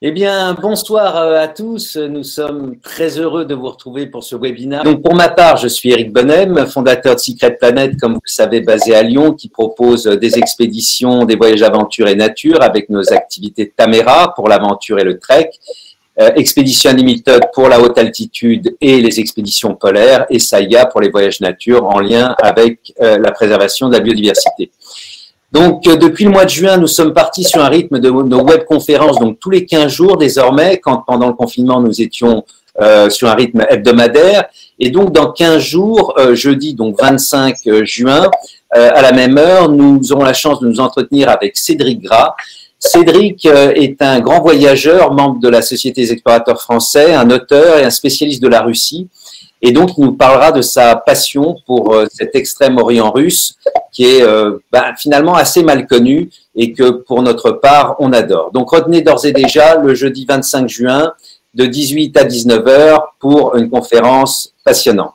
Eh bien, bonsoir à tous. Nous sommes très heureux de vous retrouver pour ce webinaire. Donc, pour ma part, je suis Eric Bonnem, fondateur de Secret Planet, comme vous le savez, basé à Lyon, qui propose des expéditions, des voyages aventure et nature avec nos activités Tamera pour l'aventure et le trek, Expédition Unlimited pour la haute altitude et les expéditions polaires, et Saïga pour les voyages nature en lien avec la préservation de la biodiversité. Donc, depuis le mois de juin, nous sommes partis sur un rythme de nos webconférences, donc tous les 15 jours désormais, quand pendant le confinement, nous étions sur un rythme hebdomadaire. Et donc, dans 15 jours, jeudi, donc 25 juin, à la même heure, nous aurons la chance de nous entretenir avec Cédric Gras. Cédric est un grand voyageur, membre de la Société des explorateurs français, un auteur et un spécialiste de la Russie. Et donc, il nous parlera de sa passion pour cet Extrême-Orient russe qui est finalement assez mal connu et que, pour notre part, on adore. Donc, retenez d'ores et déjà le jeudi 25 juin de 18 à 19 heures pour une conférence passionnante.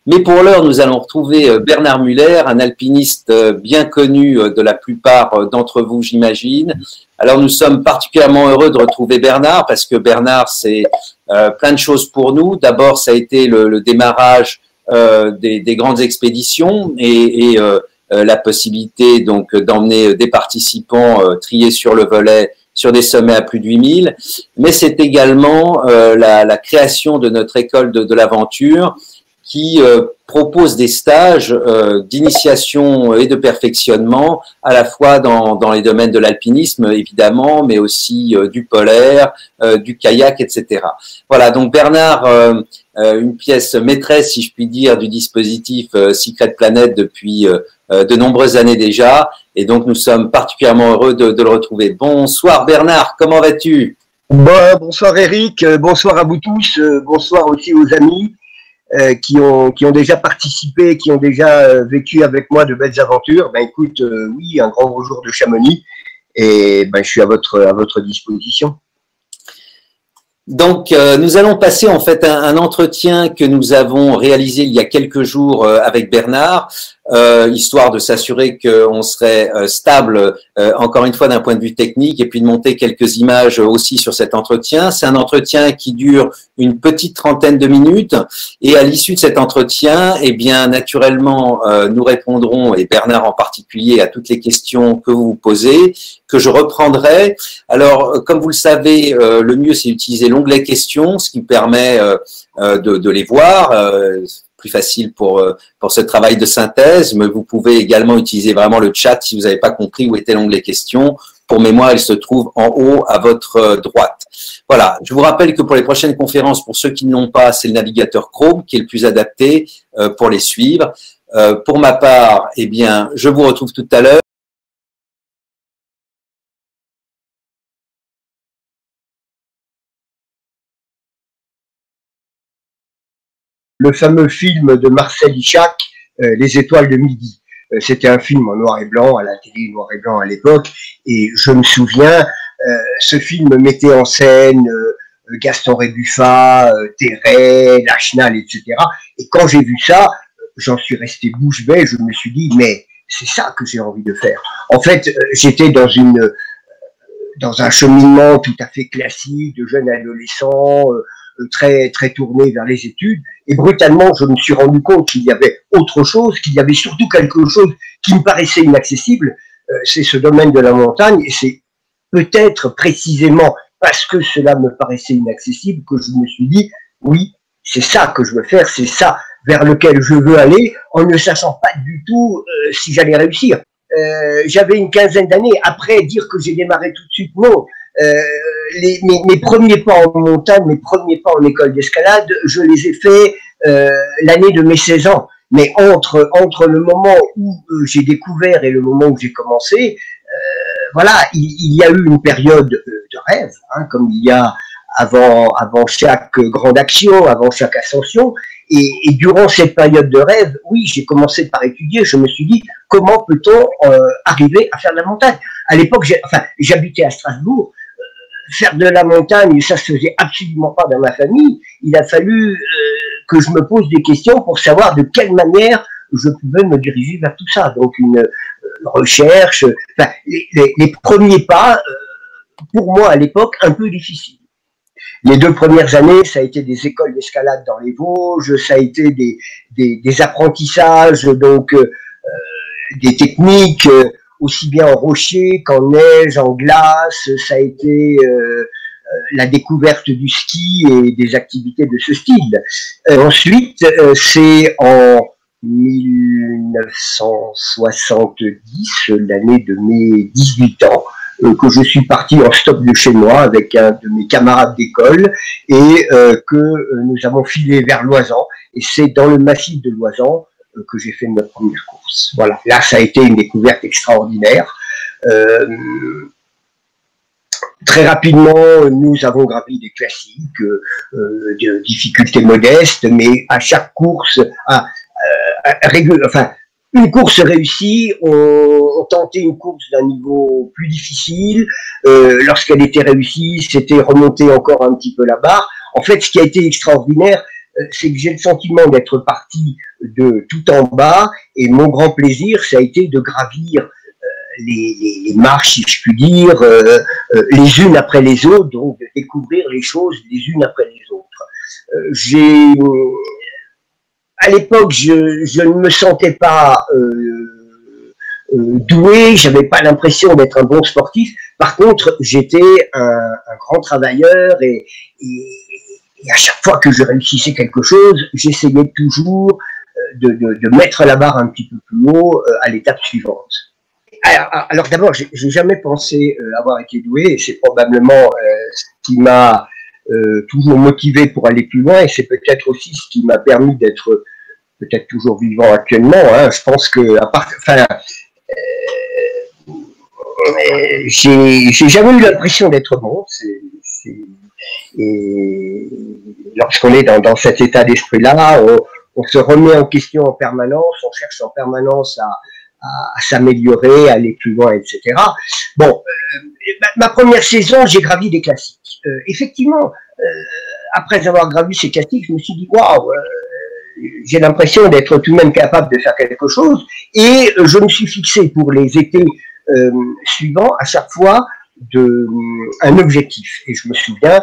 Mais pour l'heure, nous allons retrouver Bernard Muller, un alpiniste bien connu de la plupart d'entre vous, j'imagine. Alors, nous sommes particulièrement heureux de retrouver Bernard parce que Bernard, c'est plein de choses pour nous. D'abord, ça a été le démarrage des grandes expéditions et la possibilité donc d'emmener des participants triés sur le volet sur des sommets à plus de 8000. Mais c'est également la création de notre école de l'aventure qui propose des stages d'initiation et de perfectionnement à la fois dans les domaines de l'alpinisme évidemment, mais aussi du polaire, du kayak, etc. Voilà, donc Bernard, une pièce maîtresse, si je puis dire, du dispositif Secret Planet depuis de nombreuses années déjà, et donc nous sommes particulièrement heureux de le retrouver. Bonsoir Bernard, comment vas-tu? Bonsoir Eric, bonsoir à vous tous, bonsoir aussi aux amis qui ont déjà participé, qui ont déjà vécu avec moi de belles aventures. Ben écoute, oui, un grand bonjour de Chamonix, et ben je suis à votre disposition. Donc, nous allons passer en fait un entretien que nous avons réalisé il y a quelques jours avec Bernard, histoire de s'assurer qu'on serait stable, encore une fois d'un point de vue technique, et puis de monter quelques images aussi sur cet entretien. C'est un entretien qui dure une petite trentaine de minutes, et à l'issue de cet entretien, eh bien naturellement, nous répondrons, et Bernard en particulier, à toutes les questions que vous vous posez, que je reprendrai. Alors, comme vous le savez, le mieux c'est d'utiliser l'onglet questions, ce qui permet de les voir. Plus facile pour ce travail de synthèse, mais vous pouvez également utiliser vraiment le chat si vous n'avez pas compris où était l'onglet questions. Pour mémoire, il se trouve en haut à votre droite. Voilà, je vous rappelle que pour les prochaines conférences, pour ceux qui ne l'ont pas, c'est le navigateur Chrome qui est le plus adapté pour les suivre. Pour ma part, eh bien, je vous retrouve tout à l'heure. Le fameux film de Marcel Ichac, Les étoiles de midi. C'était un film en noir et blanc, à la télé noir et blanc à l'époque, et je me souviens, ce film mettait en scène Gaston Rébuffat, Terray, Lachenal, etc. Et quand j'ai vu ça, j'en suis resté bouche bée, je me suis dit, mais c'est ça que j'ai envie de faire. En fait, j'étais dans un cheminement tout à fait classique de jeune adolescent, très tourné vers les études, et brutalement je me suis rendu compte qu'il y avait autre chose, qu'il y avait surtout quelque chose qui me paraissait inaccessible, c'est ce domaine de la montagne, et c'est peut-être précisément parce que cela me paraissait inaccessible que je me suis dit, oui, c'est ça que je veux faire, c'est ça vers lequel je veux aller, en ne sachant pas du tout si j'allais réussir. J'avais une quinzaine d'années, après dire que j'ai démarré tout de suite, non. Mes premiers pas en montagne, mes premiers pas en école d'escalade, je les ai faits l'année de mes 16 ans. Mais entre le moment où j'ai découvert et le moment où j'ai commencé, voilà, il y a eu une période de rêve, hein, comme il y a avant chaque grande action, avant chaque ascension. Et durant cette période de rêve, oui, j'ai commencé par étudier. Je me suis dit, comment peut-on arriver à faire de la montagne? À l'époque, j'habitais à Strasbourg. Faire de la montagne, ça se faisait absolument pas dans ma famille. Il a fallu que je me pose des questions pour savoir de quelle manière je pouvais me diriger vers tout ça. Donc une recherche, les premiers pas, pour moi à l'époque, un peu difficile. Les 2 premières années, ça a été des écoles d'escalade dans les Vosges, ça a été des apprentissages, donc des techniques, aussi bien en rocher qu'en neige, en glace. Ça a été la découverte du ski et des activités de ce style. Ensuite, c'est en 1970, l'année de mes 18 ans, que je suis parti en stop de chez moi avec un de mes camarades d'école et que nous avons filé vers Loisan. Et c'est dans le massif de Loisan que j'ai fait ma première course. Voilà, là ça a été une découverte extraordinaire. Très rapidement, nous avons gravi des classiques de difficultés modestes, mais à chaque course, une course réussie, on tentait une course d'un niveau plus difficile. Lorsqu'elle était réussie, c'était remonter encore un petit peu la barre. En fait, ce qui a été extraordinaire, c'est que j'ai le sentiment d'être parti de tout en bas, et mon grand plaisir, ça a été de gravir les marches, si je puis dire, les unes après les autres, donc de découvrir les choses les unes après les autres. À l'époque, je ne me sentais pas doué, j'avais pas l'impression d'être un bon sportif. Par contre, j'étais un grand travailleur et à chaque fois que je réussissais quelque chose, j'essayais toujours de mettre la barre un petit peu plus haut à l'étape suivante. Alors d'abord, j'ai jamais pensé avoir été doué, et c'est probablement ce qui m'a toujours motivé pour aller plus loin, et c'est peut-être aussi ce qui m'a permis d'être peut-être toujours vivant actuellement. Hein. Je pense que j'ai jamais eu l'impression d'être bon. Et lorsqu'on est dans cet état d'esprit-là, on se remet en question en permanence, on cherche en permanence à s'améliorer, à aller plus loin, etc. Bon, ma première saison, j'ai gravi des classiques. Effectivement, après avoir gravi ces classiques, je me suis dit, waouh, j'ai l'impression d'être tout de même capable de faire quelque chose, et je me suis fixé pour les étés suivants, à chaque fois, un objectif. Et je me souviens,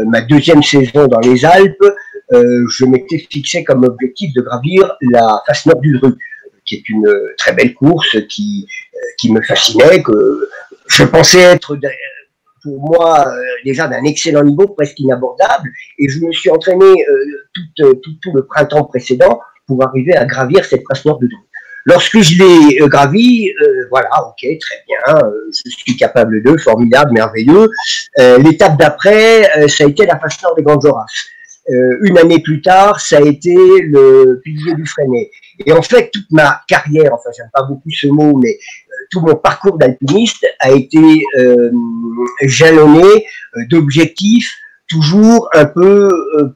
ma deuxième saison dans les Alpes, je m'étais fixé comme objectif de gravir la face nord du Dru, qui est une très belle course qui me fascinait, que je pensais être pour moi déjà d'un excellent niveau, presque inabordable, et je me suis entraîné tout le printemps précédent pour arriver à gravir cette face nord de Dru. Lorsque je l'ai gravi, voilà, ok, très bien, je suis capable de, formidable, merveilleux. L'étape d'après, ça a été la face nord des Grandes Jorasses. Une année plus tard, ça a été le pilier du Freinet. Et en fait, toute ma carrière, enfin, j'aime pas beaucoup ce mot, mais tout mon parcours d'alpiniste a été jalonné d'objectifs toujours un peu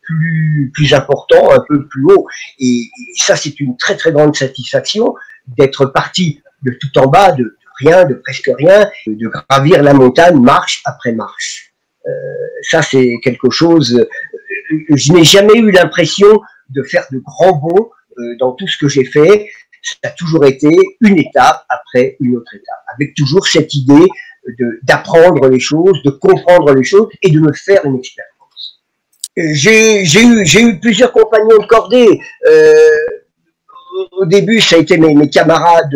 plus important, un peu plus haut. Et ça, c'est une très très grande satisfaction d'être parti de tout en bas, de rien, de presque rien, de gravir la montagne marche après marche. Ça, c'est quelque chose. Je n'ai jamais eu l'impression de faire de grands bonds dans tout ce que j'ai fait. Ça a toujours été une étape après une autre étape, avec toujours cette idée d'apprendre les choses, de comprendre les choses et de me faire une expérience. J'ai eu plusieurs compagnons de cordée. Au début, ça a été mes camarades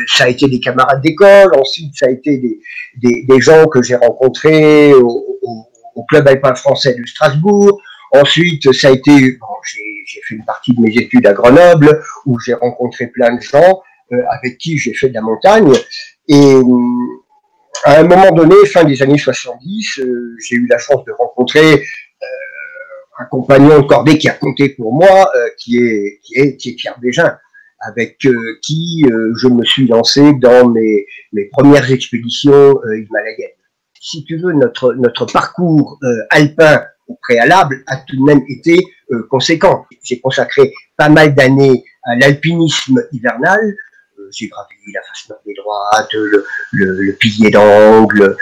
ça a été des camarades d'école. Ensuite, ça a été des gens que j'ai rencontrés au club alpin français de Strasbourg. Ensuite, ça a été, j'ai fait une partie de mes études à Grenoble, où j'ai rencontré plein de gens avec qui j'ai fait de la montagne. Et à un moment donné, fin des années 70, j'ai eu la chance de rencontrer un compagnon de cordée qui a compté pour moi, qui est Pierre Bégin, avec qui je me suis lancé dans mes premières expéditions himalayennes. Si tu veux, notre parcours alpin au préalable a tout de même été conséquent. J'ai consacré pas mal d'années à l'alpinisme hivernal. J'ai gravi la face nord des droites, le pilier d'angle,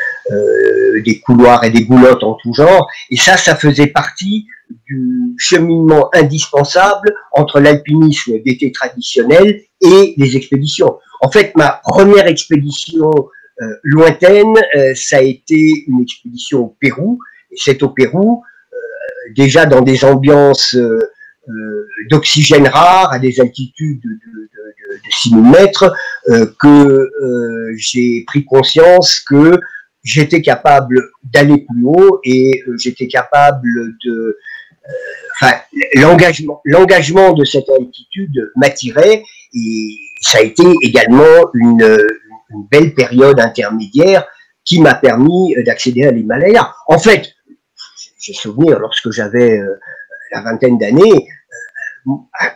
des couloirs et des boulottes en tout genre. Et ça faisait partie du cheminement indispensable entre l'alpinisme d'été traditionnel et les expéditions. En fait, ma première expédition lointaine, ça a été une expédition au Pérou, et c'est au Pérou, déjà dans des ambiances d'oxygène rare, à des altitudes de 6000 mètres, que j'ai pris conscience que j'étais capable d'aller plus haut et j'étais capable de... Enfin, l'engagement de cette altitude m'attirait et ça a été également une belle période intermédiaire qui m'a permis d'accéder à l'Himalaya. En fait, j'ai souvenir, lorsque j'avais la vingtaine d'années,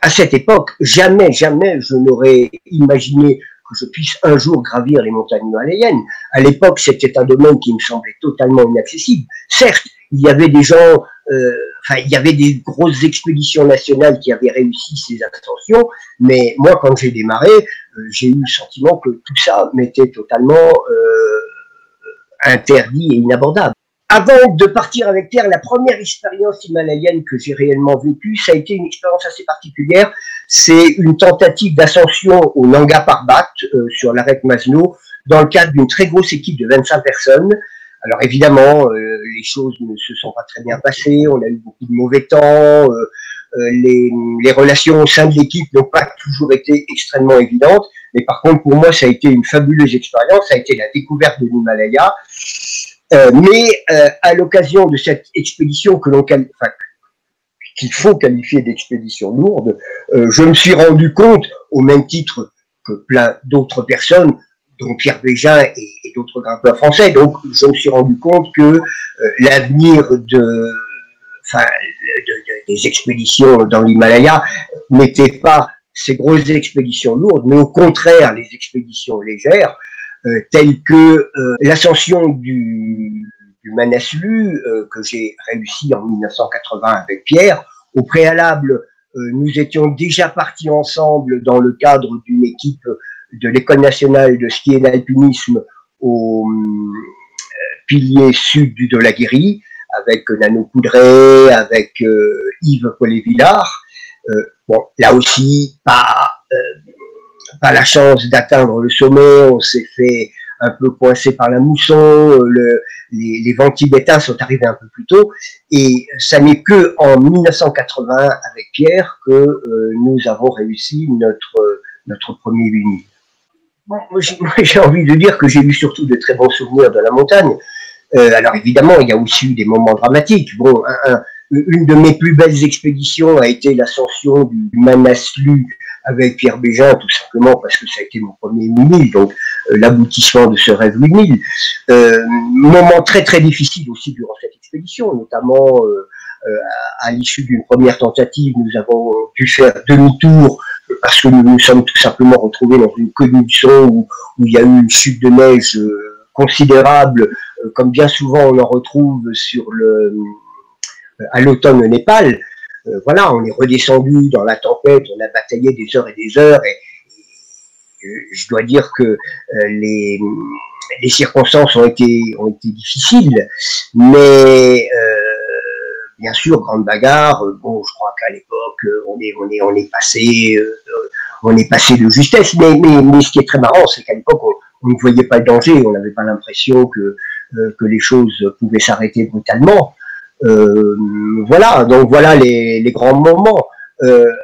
à cette époque, jamais je n'aurais imaginé que je puisse un jour gravir les montagnes himalayennes. À l'époque, c'était un domaine qui me semblait totalement inaccessible. Certes, il y avait des gens, il y avait des grosses expéditions nationales qui avaient réussi ces ascensions, mais moi, quand j'ai démarré, j'ai eu le sentiment que tout ça m'était totalement interdit et inabordable. Avant de partir avec Pierre, la première expérience himalayenne que j'ai réellement vécue, ça a été une expérience assez particulière. C'est une tentative d'ascension au Nanga Parbat, sur l'arête Masno, dans le cadre d'une très grosse équipe de 25 personnes. Alors évidemment, les choses ne se sont pas très bien passées, on a eu beaucoup de mauvais temps, les relations au sein de l'équipe n'ont pas toujours été extrêmement évidentes, mais par contre pour moi ça a été une fabuleuse expérience, ça a été la découverte de l'Himalaya. Mais à l'occasion de cette expédition qu'il faut qualifier d'expédition lourde, je me suis rendu compte, au même titre que plein d'autres personnes, dont Pierre Bégin et d'autres grimpeurs français, donc je me suis rendu compte que l'avenir des expéditions dans l'Himalaya n'était pas ces grosses expéditions lourdes, mais au contraire les expéditions légères, telles que l'ascension du Manaslu, que j'ai réussi en 1980 avec Pierre. Au préalable, nous étions déjà partis ensemble dans le cadre d'une équipe de l'École nationale de ski et d'alpinisme au pilier sud du Dhaulagiri, avec Nano Coudray, avec Yves Collet-Villard. Bon, là aussi, pas la chance d'atteindre le sommet, on s'est fait un peu coincé par la mousson, les vents tibétains sont arrivés un peu plus tôt, et ça n'est que en 1980 avec Pierre que nous avons réussi notre premier 8000. Bon, j'ai envie de dire que j'ai eu surtout de très bons souvenirs de la montagne. Alors évidemment, il y a aussi eu des moments dramatiques. Bon, une de mes plus belles expéditions a été l'ascension du Manaslu avec Pierre Bégin, tout simplement parce que ça a été mon premier 8000, donc l'aboutissement de ce rêve 8000. Moment très très difficile aussi durant cette expédition, notamment à l'issue d'une première tentative, nous avons dû faire demi-tour parce que nous nous sommes tout simplement retrouvés dans une condition où il y a eu une chute de neige considérable, comme bien souvent on en retrouve à l'automne au Népal. Voilà, on est redescendu dans la tempête, on a bataillé des heures et des heures, et je dois dire que les circonstances ont été difficiles, mais bien sûr, grande bagarre. Bon, je crois qu'à l'époque, on est passé de justesse, mais ce qui est très marrant, c'est qu'à l'époque, on ne voyait pas le danger, on n'avait pas l'impression que les choses pouvaient s'arrêter brutalement. Voilà, donc voilà les grands moments.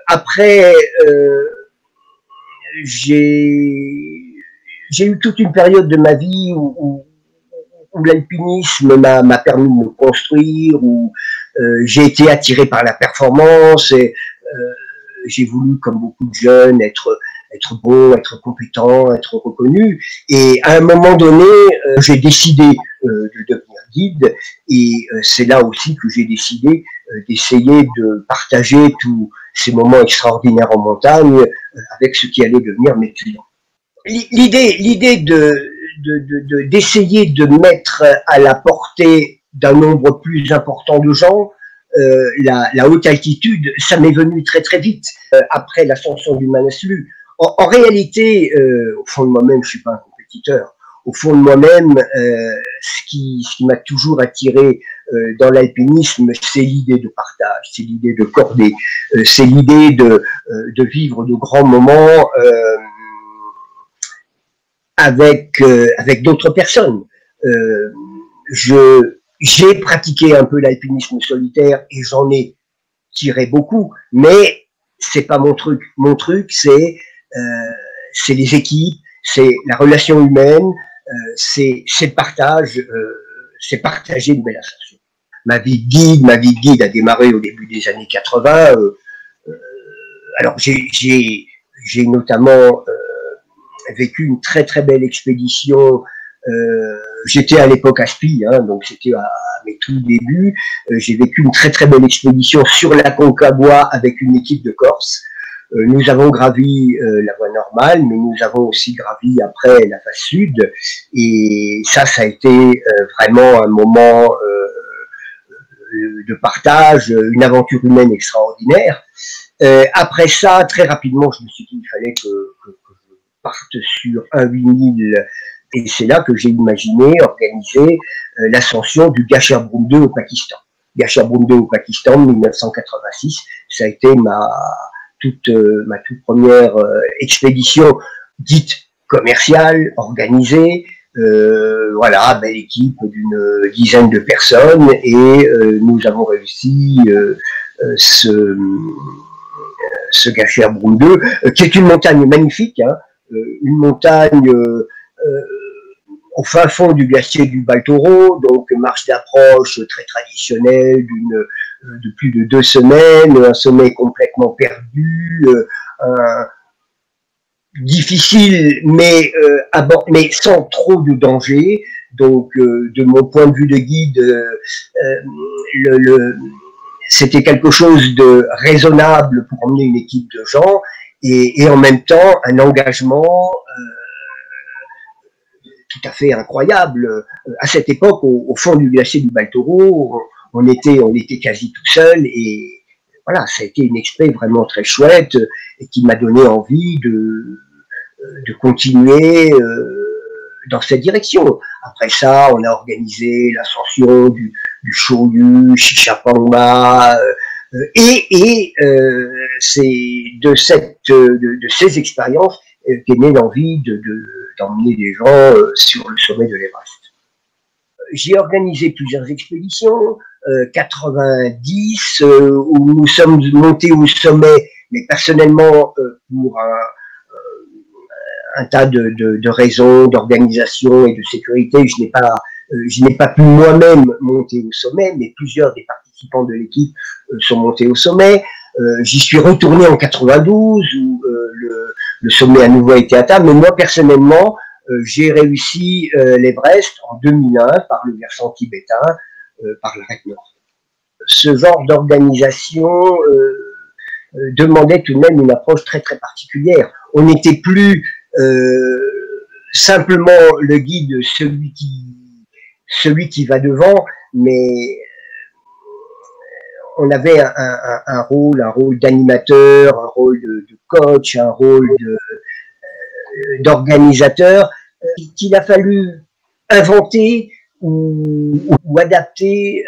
Après, j'ai eu toute une période de ma vie où l'alpinisme m'a permis de me construire, où j'ai été attiré par la performance et j'ai voulu, comme beaucoup de jeunes, être bon, être compétent, être reconnu. Et à un moment donné, j'ai décidé de devenir guide, et c'est là aussi que j'ai décidé d'essayer de partager tous ces moments extraordinaires en montagne avec ce qui allait devenir mes clients. L'idée d'essayer de mettre à la portée d'un nombre plus important de gens la haute altitude, ça m'est venu très très vite après l'ascension du Manaslu. En réalité, au fond de moi-même, je suis pas un compétiteur. Au fond de moi-même, ce qui m'a toujours attiré dans l'alpinisme, c'est l'idée de partage, c'est l'idée de cordée, c'est l'idée de vivre de grands moments avec d'autres personnes. J'ai pratiqué un peu l'alpinisme solitaire et j'en ai tiré beaucoup, mais c'est pas mon truc. Mon truc, c'est les équipes, c'est la relation humaine, c'est le partage, c'est partager une belle ascension. Ma vie de guide a démarré au début des années 80. Alors j'ai notamment vécu une très très belle expédition. J'étais à l'époque à Spi, hein, donc c'était à mes tout débuts. J'ai vécu une très très belle expédition sur la Concagua avec une équipe de Corse. Nous avons gravi la voie normale, mais nous avons aussi gravi après la face sud. Et ça a été vraiment un moment de partage, une aventure humaine extraordinaire. Après ça, très rapidement, je me suis dit qu'il fallait que je parte sur un 8000. Et c'est là que j'ai imaginé organiser l'ascension du Gasherbrum 2 au Pakistan. Gasherbrum 2 au Pakistan, 1986, ça a été ma toute première expédition dite commerciale, organisée. Voilà, belle équipe d'une dizaine de personnes et nous avons réussi ce Gasherbrum 2, qui est une montagne magnifique, hein, une montagne au fin fond du glacier du Baltoro, donc marche d'approche très traditionnelle de plus de 2 semaines, un sommet complètement perdu, difficile mais sans trop de danger. Donc de mon point de vue de guide, c'était quelque chose de raisonnable pour emmener une équipe de gens et en même temps un engagement tout à fait incroyable. À cette époque, au fond du glacier du Baltoro, on était quasi tout seul et voilà, ça a été une expé vraiment très chouette et qui m'a donné envie de continuer dans cette direction. Après ça, on a organisé l'ascension du Shoyu, Chichapangma, et c'est de ces expériences qu'est née l'envie d'emmener des gens sur le sommet de l'Everest. J'ai organisé plusieurs expéditions, 90, où nous sommes montés au sommet, mais personnellement, pour un tas de raisons, d'organisation et de sécurité, je n'ai pas pu moi-même monter au sommet, mais plusieurs des participants de l'équipe sont montés au sommet. J'y suis retourné en 92, où le sommet à nouveau a été atteint, mais moi personnellement, j'ai réussi l'Everest en 2001 par le versant tibétain, par l'arête nord. Ce genre d'organisation demandait tout de même une approche très très particulière. On n'était plus simplement le guide, celui qui va devant, mais on avait un rôle d'animateur, un rôle de coach, un rôle d'organisateur qu'il a fallu inventer ou adapter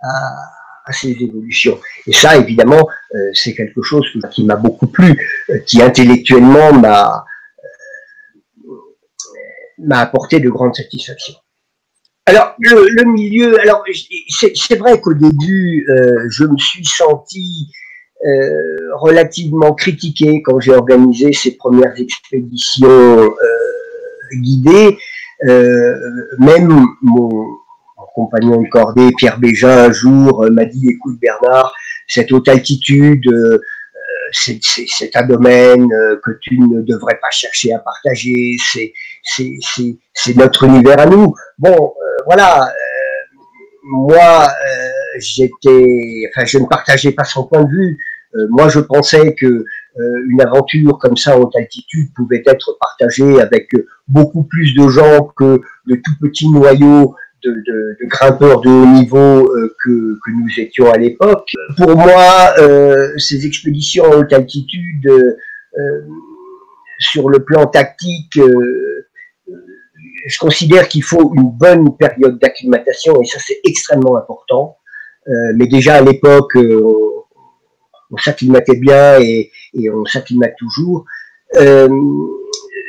à ces évolutions. Et ça, évidemment, c'est quelque chose qui m'a beaucoup plu, qui intellectuellement m'a apporté de grandes satisfactions. Alors, le milieu, alors c'est vrai qu'au début, je me suis senti relativement critiqué quand j'ai organisé ces premières expéditions guidées. Même mon compagnon de cordée, Pierre Bégin, un jour m'a dit: écoute Bernard, cette haute altitude, c'est un domaine que tu ne devrais pas chercher à partager, c'est notre univers à nous. Bon, voilà, moi, je ne partageais pas son point de vue. Moi, je pensais que une aventure comme ça en haute altitude pouvait être partagée avec beaucoup plus de gens que le tout petit noyau de grimpeurs de haut niveau que nous étions à l'époque. Pour moi, ces expéditions en haute altitude, sur le plan tactique, je considère qu'il faut une bonne période d'acclimatation, et ça c'est extrêmement important. Mais déjà à l'époque, on s'acclimatait bien et on s'acclimate toujours.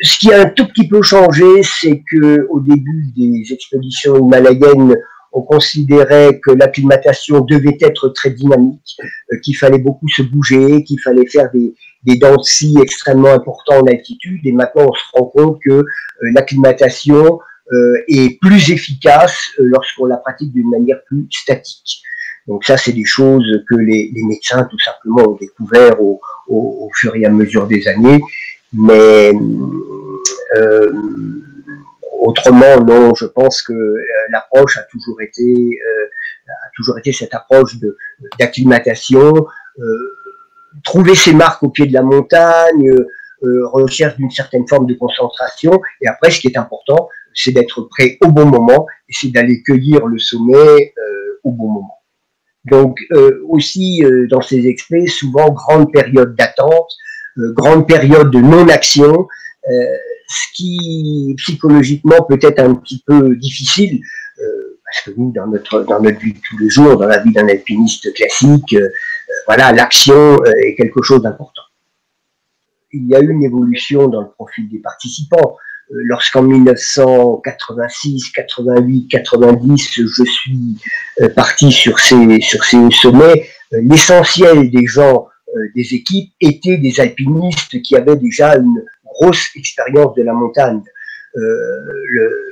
Ce qui a un tout petit peu changé, c'est que au début des expéditions himalayennes, on considérait que l'acclimatation devait être très dynamique, qu'il fallait beaucoup se bouger, qu'il fallait faire des dents de scie extrêmement importants en altitude. Et maintenant, on se rend compte que l'acclimatation est plus efficace lorsqu'on la pratique d'une manière plus statique. Donc ça, c'est des choses que les médecins, tout simplement, ont découvert au fur et à mesure des années. Mais autrement, non, je pense que l'approche a toujours été cette approche d'acclimatation, trouver ses marques au pied de la montagne, recherche d'une certaine forme de concentration. Et après, ce qui est important, c'est d'être prêt au bon moment et c'est d'aller cueillir le sommet au bon moment. Donc aussi dans ces expés, souvent grande période d'attente, grande période de non-action, ce qui psychologiquement peut être un petit peu difficile, parce que nous, dans notre vie de tous les jours, dans la vie d'un alpiniste classique, voilà, l'action est quelque chose d'important. Il y a eu une évolution dans le profil des participants. Lorsqu'en 1986, 88, 90, je suis parti sur ces sommets, l'essentiel des gens des équipes étaient des alpinistes qui avaient déjà une grosse expérience de la montagne.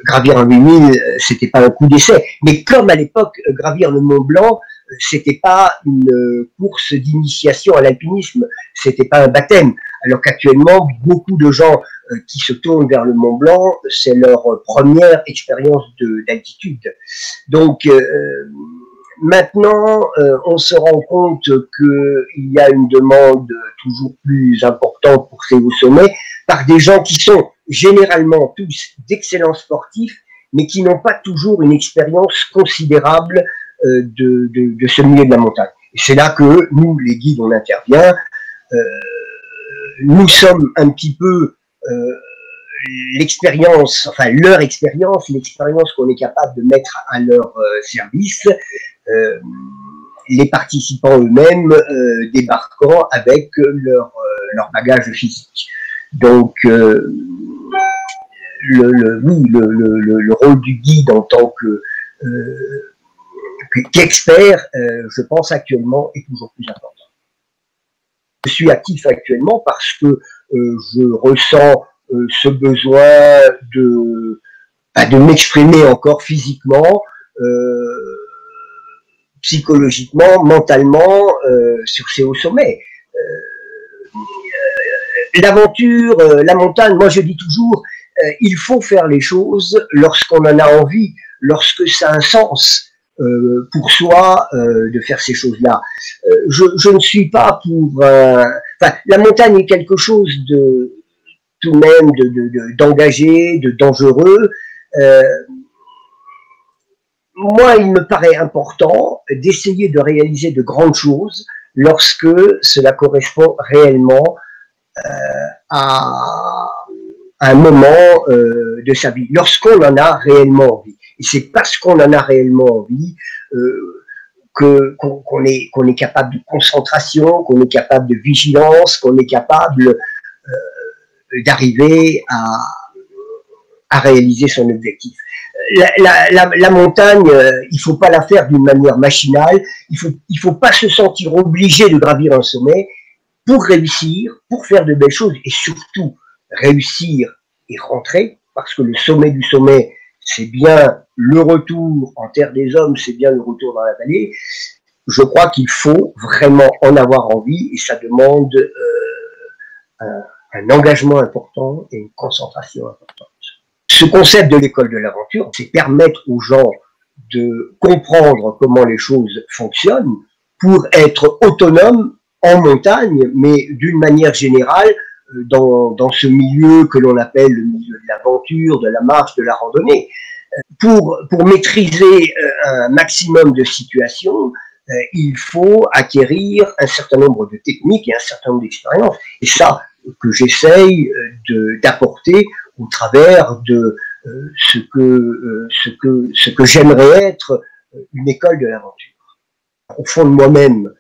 Gravir un 8000, c'était pas un coup d'essai. Mais comme à l'époque, gravir le Mont Blanc, c'était pas une course d'initiation à l'alpinisme, c'était pas un baptême. Alors qu'actuellement, beaucoup de gens qui se tournent vers le Mont Blanc, c'est leur première expérience d'altitude. Donc maintenant, on se rend compte qu'il y a une demande toujours plus importante pour ces hauts sommets par des gens qui sont généralement tous d'excellents sportifs, mais qui n'ont pas toujours une expérience considérable de ce milieu de la montagne. Et c'est là que nous, les guides, on intervient. Nous sommes un petit peu l'expérience, enfin leur expérience, l'expérience qu'on est capable de mettre à leur service, les participants eux-mêmes débarquant avec leur bagage physique. Donc le rôle du guide en tant qu'expert, je pense actuellement, est toujours plus important. Je suis actif actuellement parce que je ressens ce besoin de m'exprimer encore physiquement, psychologiquement, mentalement, sur ces hauts sommets. L'aventure, la montagne, moi je dis toujours, il faut faire les choses lorsqu'on en a envie, lorsque ça a un sens pour soi de faire ces choses-là. Je ne suis pas pour... enfin, la montagne est quelque chose de tout de même d'engagé, de dangereux. Moi, il me paraît important d'essayer de réaliser de grandes choses lorsque cela correspond réellement à un moment de sa vie, lorsqu'on en a réellement envie. Et c'est parce qu'on en a réellement envie qu'on est capable de concentration, qu'on est capable de vigilance, qu'on est capable d'arriver à réaliser son objectif. La montagne, il faut pas la faire d'une manière machinale, il faut pas se sentir obligé de gravir un sommet pour réussir, pour faire de belles choses et surtout réussir et rentrer, parce que le sommet du sommet, c'est bien le retour en terre des hommes, c'est bien le retour dans la vallée. Je crois qu'il faut vraiment en avoir envie et ça demande un engagement important et une concentration importante. Ce concept de l'école de l'aventure, c'est permettre aux gens de comprendre comment les choses fonctionnent pour être autonomes en montagne, mais d'une manière générale, dans ce milieu que l'on appelle le milieu de l'aventure, de la marche, de la randonnée. Pour maîtriser un maximum de situations, il faut acquérir un certain nombre de techniques et un certain nombre d'expériences. Et ça, que j'essaye d'apporter au travers de ce que j'aimerais être une école de l'aventure. Au fond de moi-même,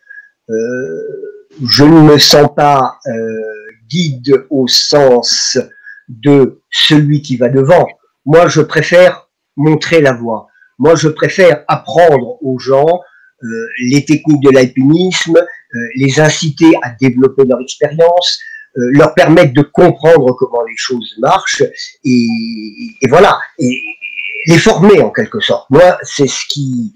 je ne me sens pas guide au sens de celui qui va devant. Moi, je préfère montrer la voie. Moi, je préfère apprendre aux gens les techniques de l'alpinisme, les inciter à développer leur expérience, leur permettre de comprendre comment les choses marchent et voilà, et les former en quelque sorte. Moi, c'est ce qui,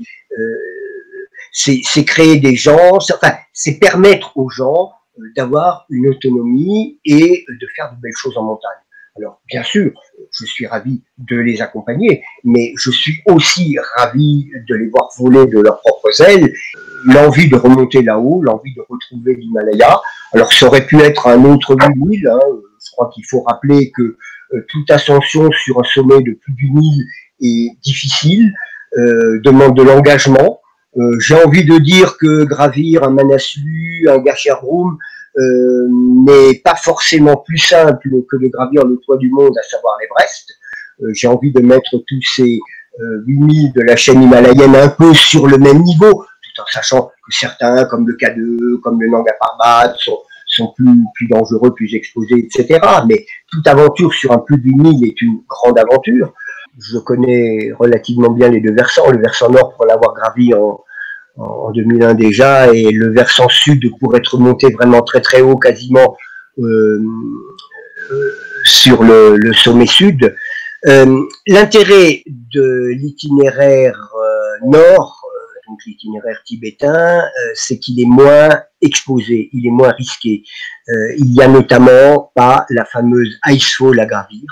c'est créer des gens, enfin, c'est permettre aux gens d'avoir une autonomie et de faire de belles choses en montagne. Alors, bien sûr, je suis ravi de les accompagner, mais je suis aussi ravi de les voir voler de leurs propres ailes, l'envie de remonter là-haut, l'envie de retrouver l'Himalaya. Alors, ça aurait pu être un autre 8000, hein. Je crois qu'il faut rappeler que toute ascension sur un sommet de plus d'1000 est difficile, demande de l'engagement. J'ai envie de dire que gravir un Manaslu, un Gasherbrum, n'est pas forcément plus simple que de gravir le toit du monde, à savoir l'Everest. J'ai envie de mettre tous ces 8000 de la chaîne himalayenne un peu sur le même niveau, tout en sachant que certains, comme le K2, comme le Nanga Parbat, sont plus dangereux, plus exposés, etc. Mais toute aventure sur un plus de 8000 est une grande aventure. Je connais relativement bien les deux versants, le versant nord pour l'avoir gravi en 2001 déjà, et le versant sud pour être monté vraiment très très haut, quasiment sur le sommet sud. L'intérêt de l'itinéraire nord, donc l'itinéraire tibétain, c'est qu'il est moins exposé, il est moins risqué. Il y a notamment pas la fameuse icefall à gravir.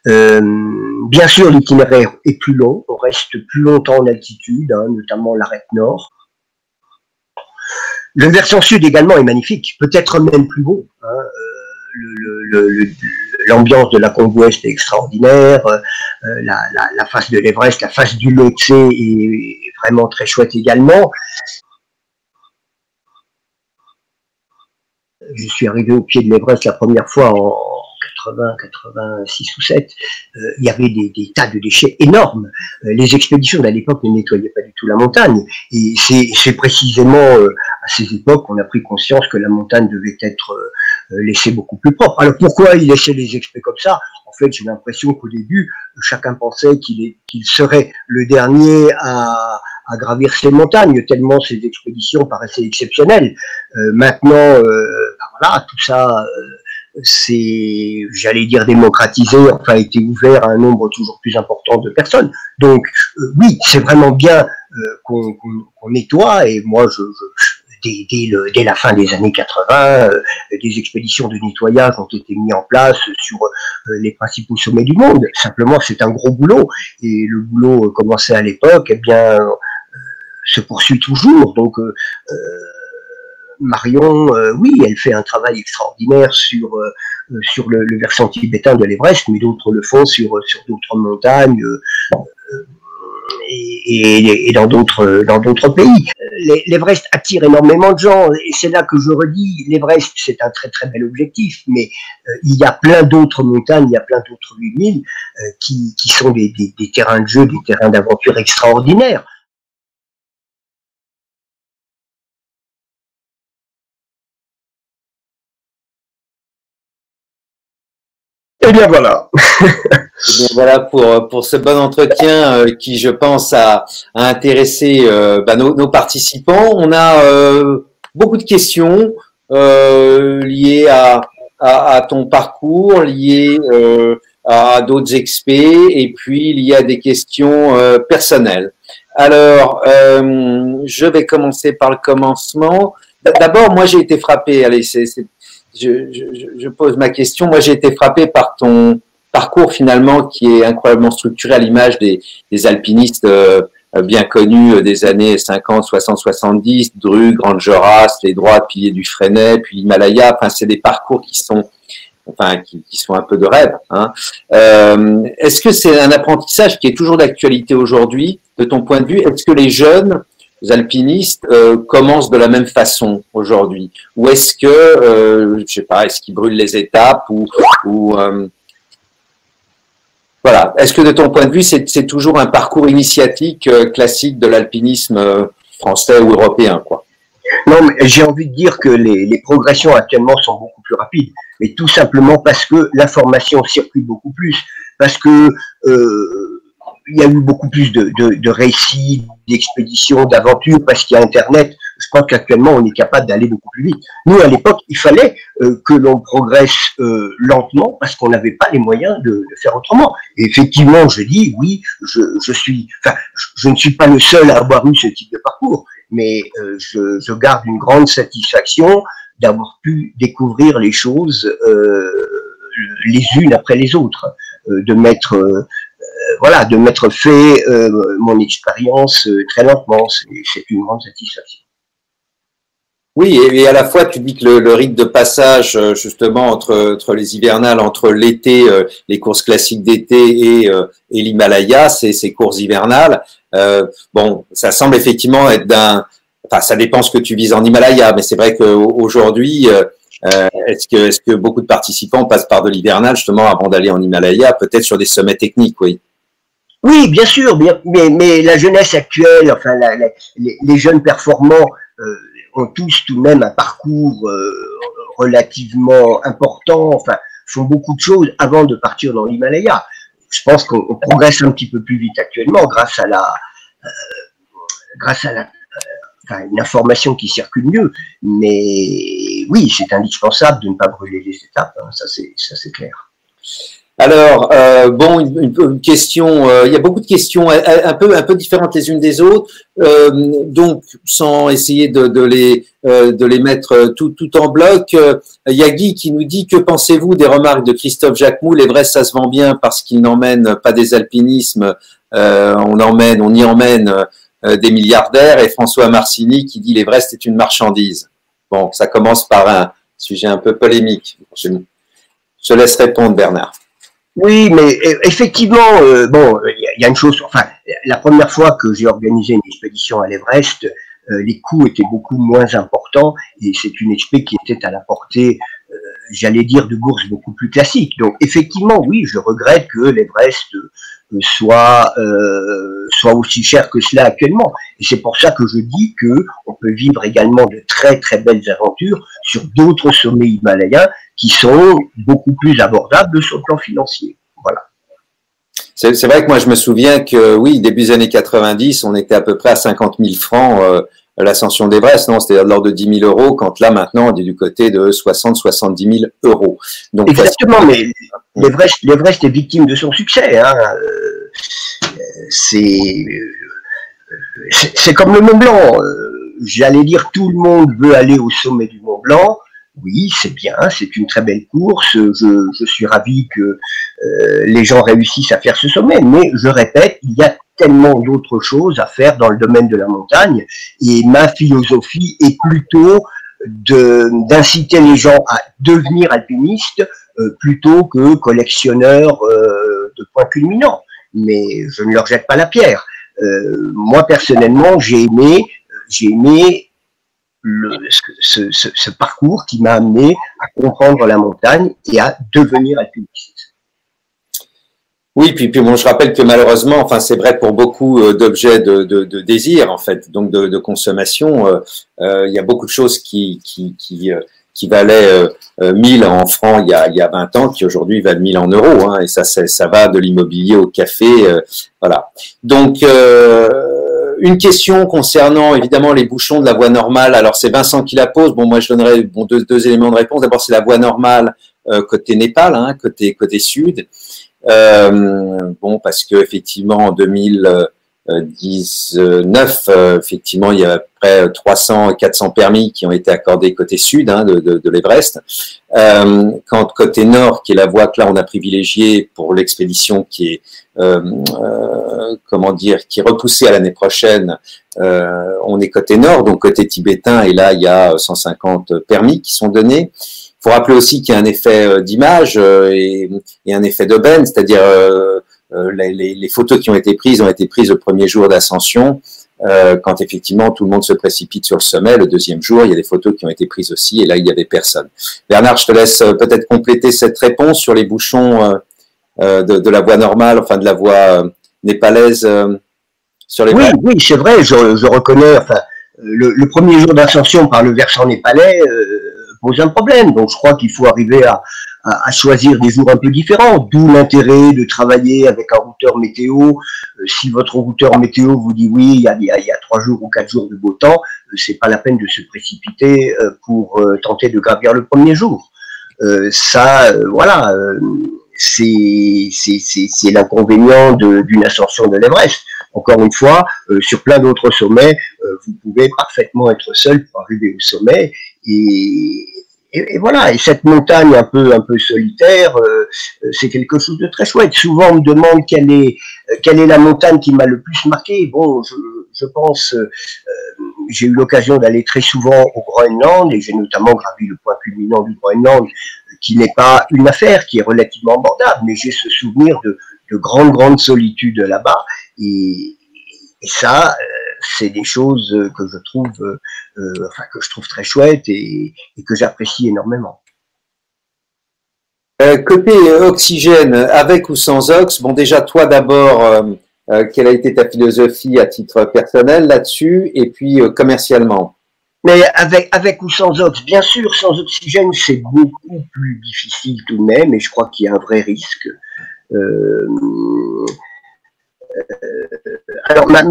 Bien sûr, l'itinéraire est plus long, on reste plus longtemps en altitude, hein, notamment l'arête nord. Le versant sud également est magnifique, peut-être même plus beau. Hein. L'ambiance de la côte ouest est extraordinaire, la face de l'Everest, la face du Lhotse est vraiment très chouette également. Je suis arrivé au pied de l'Everest la première fois en 80, 86 ou 7, il y avait des tas de déchets énormes. Les expéditions d'à l'époque ne nettoyaient pas du tout la montagne. Et c'est précisément à ces époques qu'on a pris conscience que la montagne devait être laissée beaucoup plus propre. Alors pourquoi ils laissaient les expés comme ça? En fait, j'ai l'impression qu'au début, chacun pensait qu'il serait le dernier à gravir ces montagnes, tellement ces expéditions paraissaient exceptionnelles. Maintenant, voilà, tout ça... c'est, j'allais dire, démocratisé, enfin, a été ouvert à un nombre toujours plus important de personnes. Donc, oui, c'est vraiment bien qu'on nettoie, et moi, dès la fin des années 80, des expéditions de nettoyage ont été mises en place sur les principaux sommets du monde. Simplement, c'est un gros boulot, et le boulot commencé à l'époque, eh bien, se poursuit toujours. Donc, Marion, oui, elle fait un travail extraordinaire sur le versant tibétain de l'Everest, mais d'autres le font sur d'autres montagnes et dans d'autres pays. L'Everest attire énormément de gens, et c'est là que je redis, l'Everest c'est un très très bel objectif, mais il y a plein d'autres montagnes, il y a plein d'autres 8000 qui sont des terrains de jeu, des terrains d'aventure extraordinaires. Eh bien voilà. Eh bien, voilà pour ce bon entretien qui, je pense, a intéressé nos participants. On a beaucoup de questions liées à ton parcours, liées à d'autres experts, et puis liées à des questions personnelles. Alors, je vais commencer par le commencement. D'abord, moi, j'ai été frappé. Allez, je pose ma question. Moi, j'ai été frappé par ton parcours finalement qui est incroyablement structuré à l'image des alpinistes bien connus des années 50, 60, 70, Drue, Grande Jorasse, les droites, piliers du Freinet, puis l'Himalaya. Enfin, c'est des parcours qui sont un peu de rêve. Hein. Est-ce que c'est un apprentissage qui est toujours d'actualité aujourd'hui, de ton point de vue? Est-ce que les jeunes alpinistes commencent de la même façon aujourd'hui, ou est-ce que je sais pas, est-ce qu'ils brûlent les étapes ou voilà, est-ce que de ton point de vue c'est toujours un parcours initiatique classique de l'alpinisme français ou européen, quoi? Non, mais j'ai envie de dire que les progressions actuellement sont beaucoup plus rapides, mais tout simplement parce que l'information circule beaucoup plus, parce que il y a eu beaucoup plus de récits, d'expéditions, d'aventures, parce qu'il y a Internet. Je crois qu'actuellement, on est capable d'aller beaucoup plus vite. Nous, à l'époque, il fallait que l'on progresse lentement, parce qu'on n'avait pas les moyens de faire autrement. Et effectivement, je dis, oui, je ne suis pas le seul à avoir eu ce type de parcours, mais je garde une grande satisfaction d'avoir pu découvrir les choses les unes après les autres, de mettre fait mon expérience très lentement. C'est une grande satisfaction. Oui, et à la fois, tu dis que le rite de passage, justement, entre les hivernales, entre l'été, les courses classiques d'été et l'Himalaya, ces courses hivernales, bon, ça semble effectivement être enfin, ça dépend ce que tu vises en Himalaya, mais c'est vrai qu'aujourd'hui, est-ce que beaucoup de participants passent par de l'hivernal, justement, avant d'aller en Himalaya, peut-être sur des sommets techniques, oui. Oui, bien sûr, mais la jeunesse actuelle, enfin, les jeunes performants, ont tous tout de même un parcours relativement important, enfin, font beaucoup de choses avant de partir dans l'Himalaya. Je pense qu'on progresse un petit peu plus vite actuellement grâce à enfin, une information qui circule mieux. Mais oui, c'est indispensable de ne pas brûler les étapes, hein, ça c'est clair. Alors, bon, une question, il y a beaucoup de questions un peu différentes les unes des autres, donc sans essayer de les mettre tout en bloc. Il y a Guy qui nous dit: que pensez-vous des remarques de Christophe Jacquemoul? L'Everest, ça se vend bien parce qu'il n'emmène pas des alpinismes, on y emmène des milliardaires. Et François Marcini qui dit: l'Everest est une marchandise. Bon, ça commence par un sujet un peu polémique. Je laisse répondre Bernard. Oui, mais effectivement, bon, il y a une chose. Enfin, la première fois que j'ai organisé une expédition à l'Everest, les coûts étaient beaucoup moins importants et c'est une expé qui était à la portée, j'allais dire, de bourses beaucoup plus classiques. Donc, effectivement, oui, je regrette que l'Everest soit aussi cher que cela actuellement. Et c'est pour ça que je dis que on peut vivre également de très très belles aventures sur d'autres sommets himalayens qui sont beaucoup plus abordables sur le plan financier. Voilà. C'est vrai que moi je me souviens que oui, début des années 90, on était à peu près à 50 000 francs l'ascension d'Everest, non, c'était de l'ordre de 10 000 euros, quand là maintenant on est du côté de 60-70 000 euros. Donc, exactement, mais l'Everest est victime de son succès. Hein. C'est comme le Mont Blanc. J'allais dire, tout le monde veut aller au sommet du Mont Blanc. Oui, c'est bien, c'est une très belle course. Je suis ravi que les gens réussissent à faire ce sommet, mais je répète, il y a tellement d'autres choses à faire dans le domaine de la montagne, et ma philosophie est plutôt d'inciter les gens à devenir alpinistes plutôt que collectionneurs de points culminants. Mais je ne leur jette pas la pierre. Moi personnellement, j'ai aimé ce parcours qui m'a amené à comprendre la montagne et à devenir alpiniste. Oui, puis bon, je rappelle que malheureusement, enfin c'est vrai pour beaucoup d'objets de désir en fait, donc de consommation, il y a beaucoup de choses qui valaient 1000 en francs il y a 20 ans, qui aujourd'hui valent 1000 en euros, hein, et ça va de l'immobilier au café, voilà. Donc une question concernant évidemment les bouchons de la voie normale. Alors c'est Vincent qui la pose. Bon, moi je donnerai deux éléments de réponse. D'abord c'est la voie normale côté Népal, hein, côté sud. Bon, parce que effectivement en 2019, effectivement il y a à peu près 300-400 permis qui ont été accordés côté sud, hein, de l'Everest. Quand côté nord, qui est la voie que là on a privilégiée pour l'expédition, qui est comment dire, qui est repoussée à l'année prochaine, on est côté nord, donc côté tibétain, et là il y a 150 permis qui sont donnés. Il faut rappeler aussi qu'il y a un effet d'image et un effet d'aubaine, c'est-à-dire les photos qui ont été prises le premier jour d'ascension, quand effectivement tout le monde se précipite sur le sommet. Le deuxième jour, il y a des photos qui ont été prises aussi, et là il n'y avait personne. Bernard, je te laisse peut-être compléter cette réponse sur les bouchons de la voie normale, enfin de la voie népalaise sur les. Oui, c'est vrai, je reconnais. Enfin, le premier jour d'ascension par le versant népalais pose un problème. Donc je crois qu'il faut arriver à choisir des jours un peu différents, d'où l'intérêt de travailler avec un routeur météo. Si votre routeur météo vous dit oui, il y a 3 jours ou 4 jours de beau temps, c'est pas la peine de se précipiter pour tenter de gravir le premier jour. Voilà, c'est l'inconvénient d'une ascension de l'Everest. Encore une fois, sur plein d'autres sommets, vous pouvez parfaitement être seul pour arriver au sommet. Et voilà, et cette montagne un peu solitaire, c'est quelque chose de très chouette. Souvent, on me demande quelle est la montagne qui m'a le plus marqué. Bon, je pense, j'ai eu l'occasion d'aller très souvent au Groenland, et j'ai notamment gravi le point culminant du Groenland, qui n'est pas une affaire, qui est relativement abordable, mais j'ai ce souvenir de grande solitude là-bas, et ça, c'est des choses que je trouve très chouettes et que j'apprécie énormément. Côté oxygène, avec ou sans ox, bon déjà toi d'abord, quelle a été ta philosophie à titre personnel là-dessus, et puis commercialement? Mais avec ou sans ox, bien sûr, sans oxygène, c'est beaucoup plus difficile tout de même, et je crois qu'il y a un vrai risque. Alors ma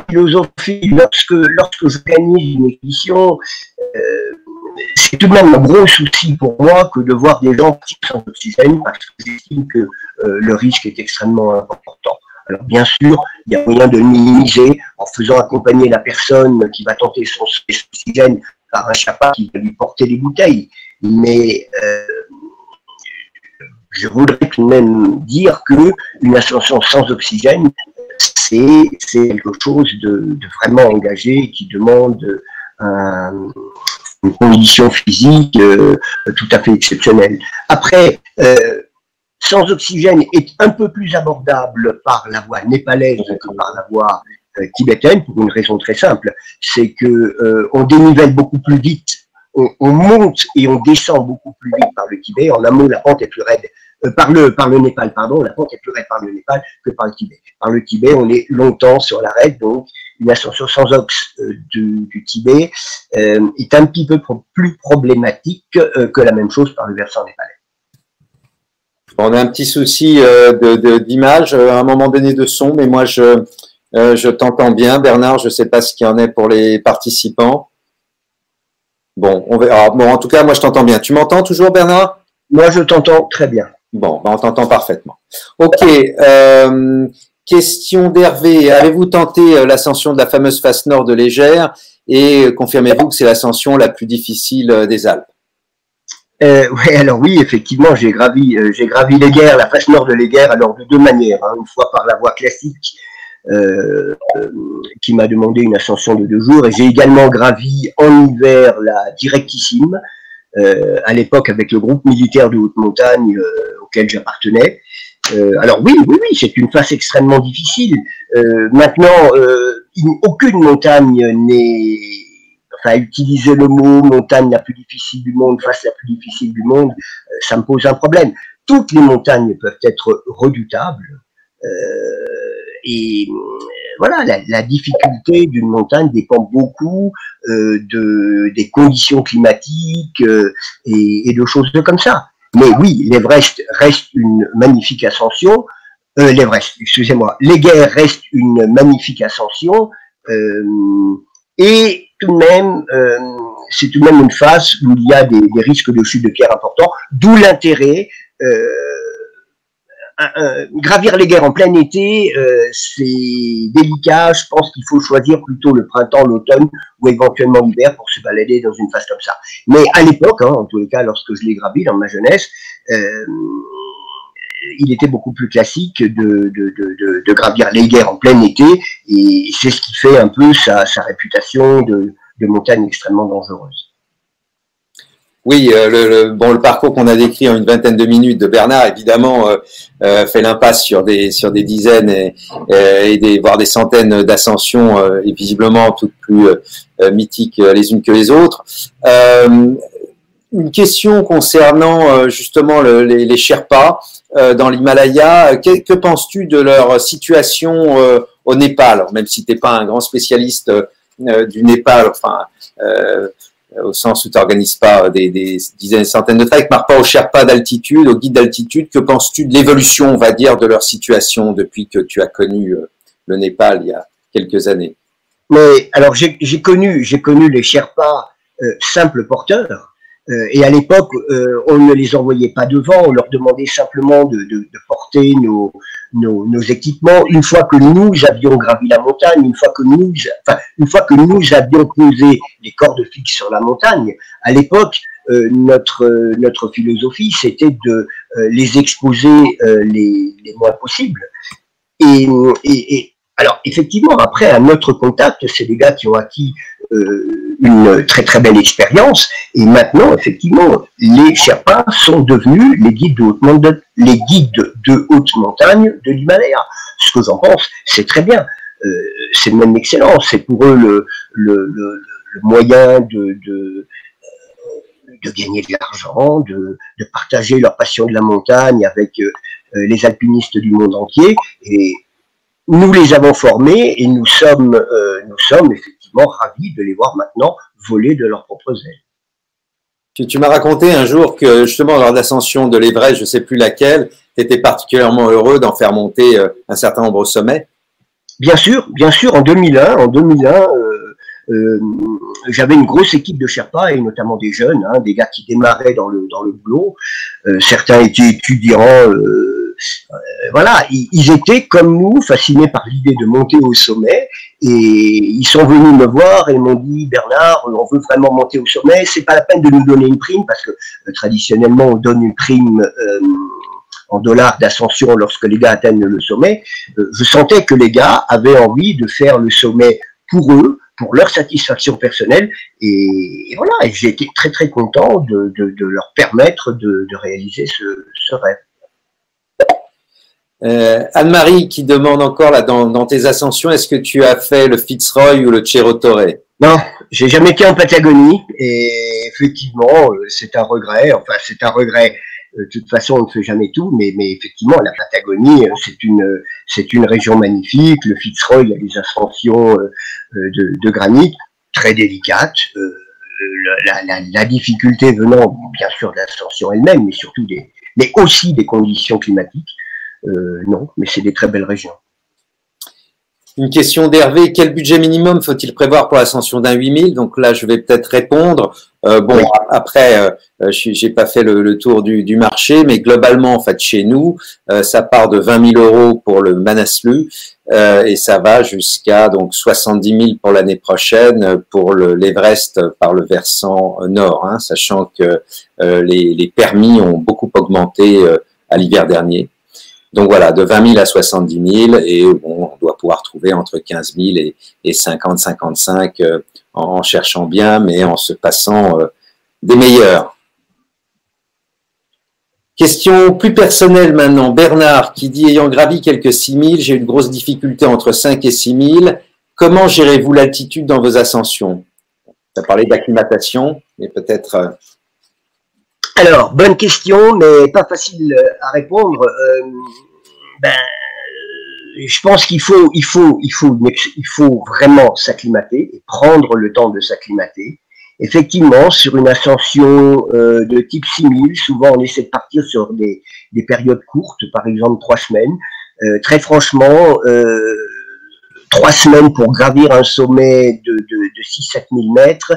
philosophie, lorsque je gagne une expédition, c'est tout de même un gros souci pour moi que de voir des gens sans oxygène, parce que j'estime que le risque est extrêmement important. Alors bien sûr, il y a moyen de le minimiser en faisant accompagner la personne qui va tenter son oxygène par un chapat qui va lui porter les bouteilles. Mais je voudrais tout de même dire qu'une ascension sans oxygène, c'est quelque chose de vraiment engagé qui demande une condition physique tout à fait exceptionnelle. Après, sans oxygène est un peu plus abordable par la voie népalaise que par la voie tibétaine, pour une raison très simple, c'est que on dénivelle beaucoup plus vite, on monte et on descend beaucoup plus vite par le Tibet. En amont, la pente est plus raide. Par le Népal, pardon, la pente est plus raide par le Népal que par le Tibet. Par le Tibet, on est longtemps sur la raide, donc une ascension sans ox du Tibet est un petit peu plus problématique que la même chose par le versant népalais. On a un petit souci d'image, à un moment donné de son, mais moi je t'entends bien, Bernard. Je ne sais pas ce qu'il y en est pour les participants. Bon, on verra. Bon, en tout cas, moi je t'entends bien. Tu m'entends toujours, Bernard? Moi, je t'entends très bien. Bon, on t'entend parfaitement. Ok. Question d'Hervé. Avez-vous tenté l'ascension de la fameuse face nord de l'Égère et confirmez-vous que c'est l'ascension la plus difficile des Alpes? Ouais, alors oui, effectivement, j'ai gravi l'Égère, la face nord de l'Égère, alors de deux manières. Hein, une fois par la voie classique, qui m'a demandé une ascension de 2 jours, et j'ai également gravi en hiver la Directissime, à l'époque avec le groupe militaire de haute montagne auquel j'appartenais. Alors oui, c'est une face extrêmement difficile. Maintenant, aucune montagne n'est... Enfin, utiliser le mot montagne la plus difficile du monde, face la plus difficile du monde, ça me pose un problème. Toutes les montagnes peuvent être redoutables. Et voilà, la difficulté d'une montagne dépend beaucoup des conditions climatiques et de choses comme ça. Mais oui, l'Everest reste une magnifique ascension. L'Égère reste une magnifique ascension. Et tout de même, c'est tout de même une phase où il y a des risques de chute de pierre importants, d'où l'intérêt. Gravir l'Égère en plein été, c'est délicat. Je pense qu'il faut choisir plutôt le printemps, l'automne ou éventuellement l'hiver pour se balader dans une phase comme ça. Mais à l'époque, hein, en tous les cas, lorsque je l'ai gravi dans ma jeunesse, il était beaucoup plus classique de gravir l'Égère en plein été, et c'est ce qui fait un peu sa réputation de montagne extrêmement dangereuse. Oui, le parcours qu'on a décrit en une vingtaine de minutes de Bernard, évidemment, fait l'impasse sur des dizaines voire des centaines d'ascensions, et visiblement toutes plus mythiques les unes que les autres. Une question concernant justement les Sherpas dans l'Himalaya. Que penses-tu de leur situation au Népal? Même si tu n'es pas un grand spécialiste du Népal, enfin, au sens où tu n'organises pas des dizaines et centaines de treks, par rapport aux Sherpas d'altitude, aux guides d'altitude, que penses-tu de l'évolution, on va dire, de leur situation depuis que tu as connu le Népal il y a quelques années? Mais alors j'ai connu les Sherpas simples porteurs. Et à l'époque, on ne les envoyait pas devant, on leur demandait simplement de porter nos équipements. Une fois que nous avions gravi la montagne, une fois que nous avions posé les cordes fixes sur la montagne, à l'époque, notre philosophie, c'était de les exposer les moins possible. Et alors, effectivement, après, à notre contact, c'est des gars qui ont acquis une très très belle expérience. Et maintenant, effectivement, les Sherpas sont devenus les guides de haute montagne de l'Himalaya. Ce que j'en pense, c'est très bien. C'est même excellent. C'est pour eux le moyen de gagner de l'argent, de partager leur passion de la montagne avec les alpinistes du monde entier. Et nous les avons formés et nous sommes effectivement ravis de les voir maintenant voler de leurs propres ailes. Tu m'as raconté un jour que justement lors de l'ascension de l'Everest, je ne sais plus laquelle, tu étais particulièrement heureux d'en faire monter un certain nombre au sommet. Bien sûr, en 2001, j'avais une grosse équipe de Sherpas et notamment des jeunes, des gars qui démarraient dans le boulot. Certains étaient étudiants. Voilà, ils étaient comme nous fascinés par l'idée de monter au sommet et ils sont venus me voir et m'ont dit: Bernard, on veut vraiment monter au sommet, c'est pas la peine de nous donner une prime parce que traditionnellement on donne une prime en dollars d'ascension lorsque les gars atteignent le sommet. Je sentais que les gars avaient envie de faire le sommet pour eux, pour leur satisfaction personnelle et voilà, et j'ai été très très content de leur permettre de réaliser ce rêve. Anne-Marie qui demande encore là dans tes ascensions, est-ce que tu as fait le Fitzroy ou le Cerro Torre? Non, j'ai jamais été en Patagonie et effectivement c'est un regret. Enfin c'est un regret. De toute façon on ne fait jamais tout, mais effectivement la Patagonie c'est une région magnifique. Le Fitzroy il y a des ascensions de granit très délicates. La difficulté venant bien sûr de l'ascension elle-même, mais aussi des conditions climatiques. Non, mais c'est des très belles régions. Une question d'Hervé, quel budget minimum faut-il prévoir pour l'ascension d'un 8000? Donc là, je vais peut-être répondre. Bon, oui. Après, j'ai pas fait le tour du marché, mais globalement, en fait, chez nous, ça part de 20 000 euros pour le Manaslu et ça va jusqu'à donc 70 000 pour l'année prochaine pour l'Everest par le versant nord, hein, sachant que les permis ont beaucoup augmenté à l'hiver dernier. Donc voilà, de 20 000 à 70 000 et bon, on doit pouvoir trouver entre 15 000 et 50, 55 en cherchant bien, mais en se passant des meilleurs. Question plus personnelle maintenant. Bernard qui dit, ayant gravi quelques 6 000, j'ai eu de grosses difficultés entre 5 et 6 000. Comment gérez-vous l'altitude dans vos ascensions? Tu as parlé d'acclimatation, mais peut-être... Alors, bonne question, mais pas facile à répondre. Je pense qu'il faut vraiment s'acclimater et prendre le temps de s'acclimater. Effectivement, sur une ascension de type 6000, souvent on essaie de partir sur des périodes courtes, par exemple 3 semaines. Très franchement, 3 semaines pour gravir un sommet de 6-7 000 mètres,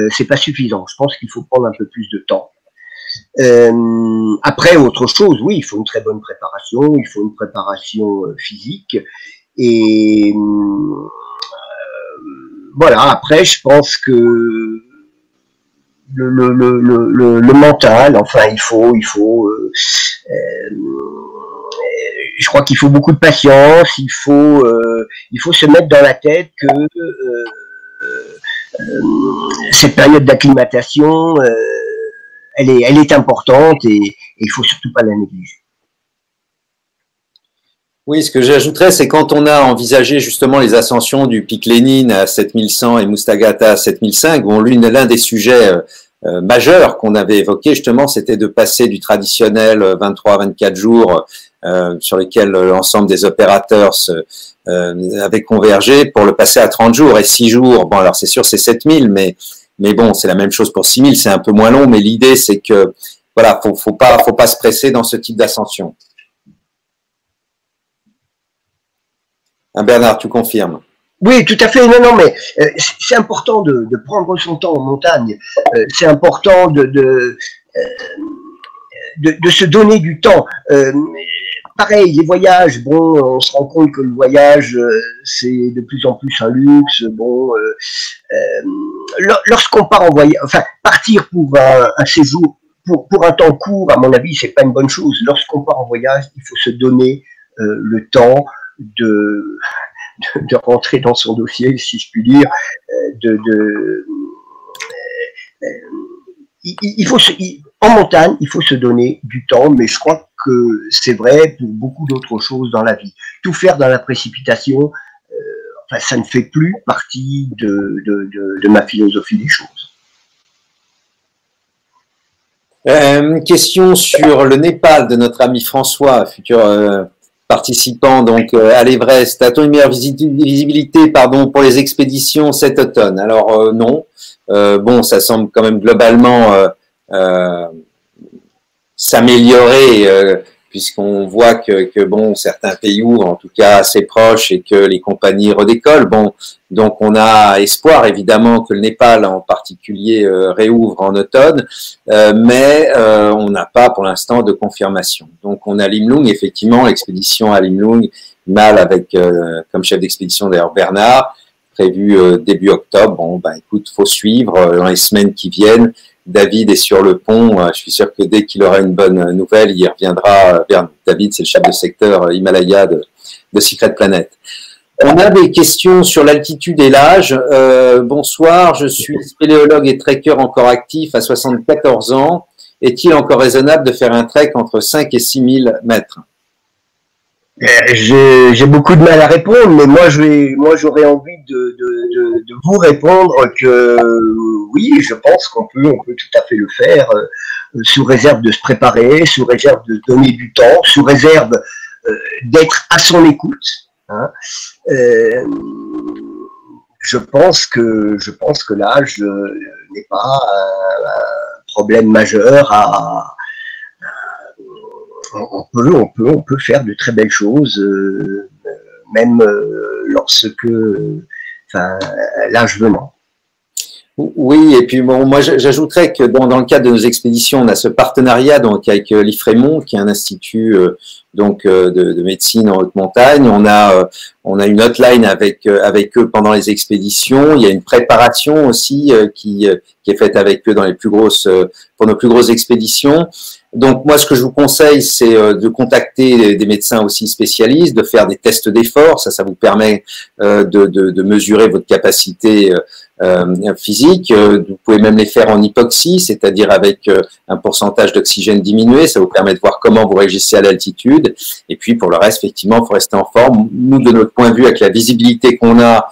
c'est pas suffisant. Je pense qu'il faut prendre un peu plus de temps. Après, autre chose, oui, il faut une très bonne préparation, il faut une préparation physique et voilà. Après, je pense que le mental, enfin, je crois qu'il faut beaucoup de patience, il faut se mettre dans la tête que cette période d'acclimatation elle est importante et il faut surtout pas la négliger. Oui, ce que j'ajouterais, c'est quand on a envisagé justement les ascensions du pic Lénine à 7100 et Mustagata à 7005, bon, l'un des sujets majeurs qu'on avait évoqué justement, c'était de passer du traditionnel 23-24 jours sur lesquels l'ensemble des opérateurs avaient convergé pour le passer à 30 jours et 6 jours. Bon, alors c'est sûr, c'est 7000, mais bon, c'est la même chose pour 6000, c'est un peu moins long, mais l'idée, c'est que, voilà, faut pas se presser dans ce type d'ascension. Hein, Bernard, tu confirmes? Oui, tout à fait. Non, non, mais c'est important de prendre son temps en montagne. C'est important de se donner du temps. Pareil, les voyages, bon, on se rend compte que le voyage, c'est de plus en plus un luxe. Bon, lorsqu'on part en voyage, enfin, partir pour un séjour, pour un temps court, à mon avis, c'est pas une bonne chose. Lorsqu'on part en voyage, il faut se donner le temps de rentrer dans son dossier, si je puis dire, en montagne, il faut se donner du temps, mais je crois que c'est vrai pour beaucoup d'autres choses dans la vie. Tout faire dans la précipitation, enfin, ça ne fait plus partie de ma philosophie des choses. Question sur le Népal de notre ami François, futur participant donc à l'Everest. A-t-on une meilleure visibilité, pardon, pour les expéditions cet automne? Alors non. Bon, ça semble quand même globalement s'améliorer puisqu'on voit que bon, certains pays ouvrent en tout cas assez proches et que les compagnies redécollent. Bon, donc on a espoir évidemment que le Népal en particulier réouvre en automne, mais on n'a pas pour l'instant de confirmation. Donc on a Limlung, effectivement, l'expédition à Limlung, mal avec comme chef d'expédition d'ailleurs Bernard, prévu début octobre. Bon, ben écoute, faut suivre dans les semaines qui viennent. David est sur le pont. Je suis sûr que dès qu'il aura une bonne nouvelle, il reviendra vers nous. David, c'est le chef de secteur Himalaya de Secret Planet. On a des questions sur l'altitude et l'âge. Bonsoir, je suis spéléologue et trekker encore actif à 74 ans. Est-il encore raisonnable de faire un trek entre 5 et 6 000 mètres? J'ai beaucoup de mal à répondre, mais moi j'aurais envie de vous répondre que oui, je pense qu'on peut tout à fait le faire, sous réserve de se préparer, sous réserve de donner du temps, sous réserve d'être à son écoute. Hein. Je pense que l'âge n'est pas un problème majeur on peut faire de très belles choses, même lorsque, enfin, l'âge venant. Oui, et puis bon, moi j'ajouterais que dans le cadre de nos expéditions, on a ce partenariat donc avec l'IFREMONT, qui est un institut de médecine en haute montagne. On a une hotline avec eux pendant les expéditions. Il y a une préparation aussi qui est faite avec eux dans pour nos plus grosses expéditions. Donc moi, ce que je vous conseille, c'est de contacter des médecins aussi spécialistes, de faire des tests d'effort. Ça vous permet de mesurer votre capacité physique. Vous pouvez même les faire en hypoxie, c'est-à-dire avec un pourcentage d'oxygène diminué. Ça vous permet de voir comment vous réagissez à l'altitude. Et puis pour le reste, effectivement, il faut rester en forme. Nous, de notre point de vue, avec la visibilité qu'on a,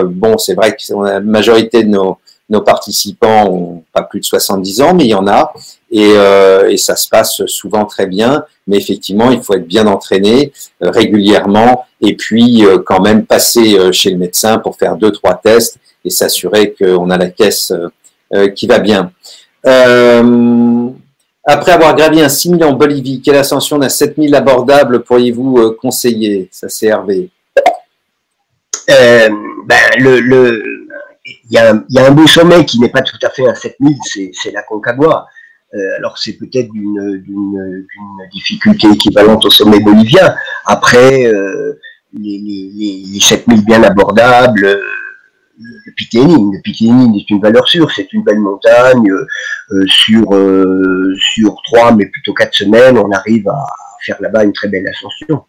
bon, c'est vrai que la majorité de nos participants ont pas plus de 70 ans, mais il y en a. Et ça se passe souvent très bien, mais effectivement, il faut être bien entraîné régulièrement et puis quand même passer chez le médecin pour faire 2-3 tests et s'assurer qu'on a la caisse qui va bien. Après avoir gravi un 6000 en Bolivie, quelle ascension d'un 7000 abordable pourriez-vous conseiller? Ça, c'est Hervé. Il y a un beau sommet qui n'est pas tout à fait un 7000, c'est la Concagua. Alors c'est peut-être d'une difficulté équivalente au sommet bolivien. Après, les 7000 bien abordables, le Pic Lénine. Le Pic Lénine est une valeur sûre, c'est une belle montagne. Sur 3, mais plutôt 4 semaines, on arrive à faire là-bas une très belle ascension.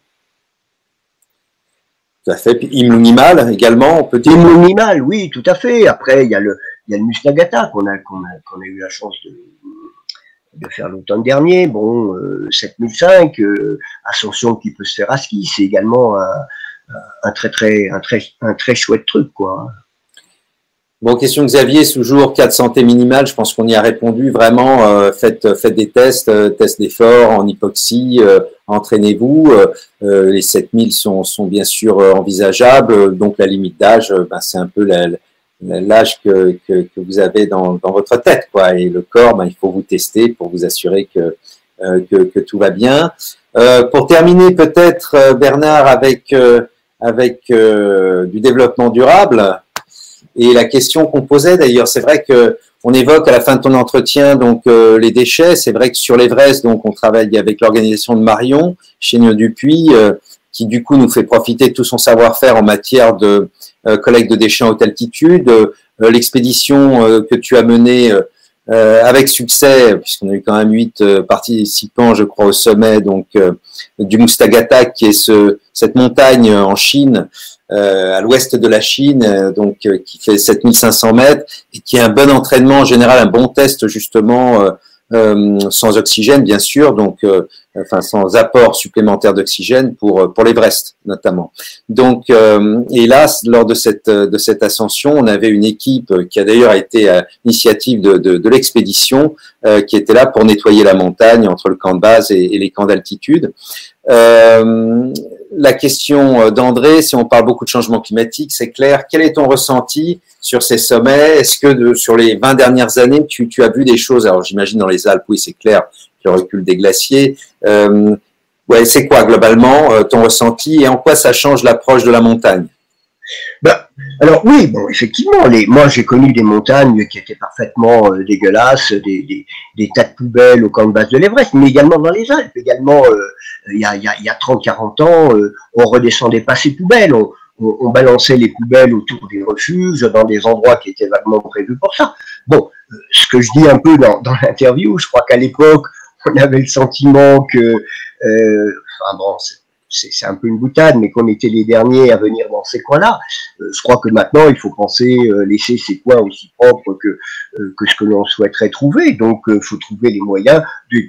Tout à fait. Puis Imlung-Himal également, peut-être. Imlung-Himal, oui, tout à fait. Après, il y a le Musnagata qu'on a eu la chance de faire l'automne dernier. Bon, 7005, ascension qui peut se faire à ski, c'est également un très chouette truc, quoi. Bon, question Xavier, toujours cas de santé minimale, je pense qu'on y a répondu vraiment. Faites des tests, tests d'effort en hypoxie, entraînez-vous. Les 7000 sont bien sûr envisageables, donc la limite d'âge, c'est un peu l'âge que vous avez dans votre tête, quoi. Et le corps, il faut vous tester pour vous assurer que tout va bien. Pour terminer, peut-être Bernard avec du développement durable. Et la question qu'on posait d'ailleurs, c'est vrai que on évoque à la fin de ton entretien donc les déchets. C'est vrai que sur l'Everest, donc on travaille avec l'organisation de Marion, Chénion Dupuis, qui du coup nous fait profiter de tout son savoir-faire en matière de collecte de déchets en haute altitude. L'expédition que tu as menée avec succès, puisqu'on a eu quand même 8 participants, je crois, au sommet donc du Mustagata, qui est cette montagne en Chine. À l'ouest de la Chine, donc qui fait 7500 mètres et qui est un bon entraînement en général, un bon test justement sans oxygène bien sûr, donc sans apport supplémentaire d'oxygène pour l'Everest notamment. Donc et là lors de cette ascension, on avait une équipe qui a d'ailleurs été à l'initiative de l'expédition qui était là pour nettoyer la montagne entre le camp de base et les camps d'altitude. La question d'André, si on parle beaucoup de changement climatique, c'est clair. Quel est ton ressenti sur ces sommets? Est-ce que sur les 20 dernières années, tu as vu des choses? Alors j'imagine dans les Alpes, oui, c'est clair, le recul des glaciers. Ouais, c'est quoi globalement ton ressenti et en quoi ça change l'approche de la montagne? Alors oui, bon, effectivement, moi j'ai connu des montagnes qui étaient parfaitement dégueulasses, des tas de poubelles au camp de base de l'Everest, mais également dans les Alpes. Également, il y a 30-40 ans, on redescendait pas ces poubelles, on balançait les poubelles autour des refuges, dans des endroits qui étaient vaguement prévus pour ça. Bon, ce que je dis un peu dans l'interview, je crois qu'à l'époque, on avait le sentiment que, enfin bon, c'est un peu une boutade, mais qu'on était les derniers à venir dans ces coins-là. Je crois que maintenant, il faut penser laisser ces coins aussi propres que ce que l'on souhaiterait trouver. Donc, il faut trouver les moyens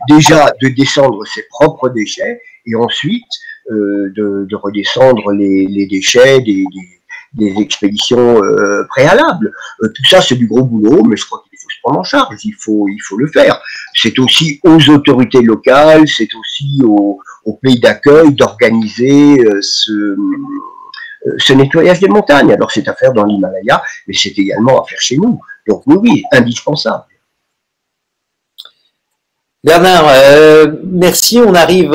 déjà de descendre ses propres déchets et ensuite de redescendre les déchets des expéditions préalables. Tout ça, c'est du gros boulot, mais je crois qu'il faut se prendre en charge, il faut le faire. C'est aussi aux autorités locales, c'est aussi au pays d'accueil d'organiser ce nettoyage des montagnes. Alors c'est à faire dans l'Himalaya, mais c'est également à faire chez nous. Donc oui, indispensable. Bernard, merci. On arrive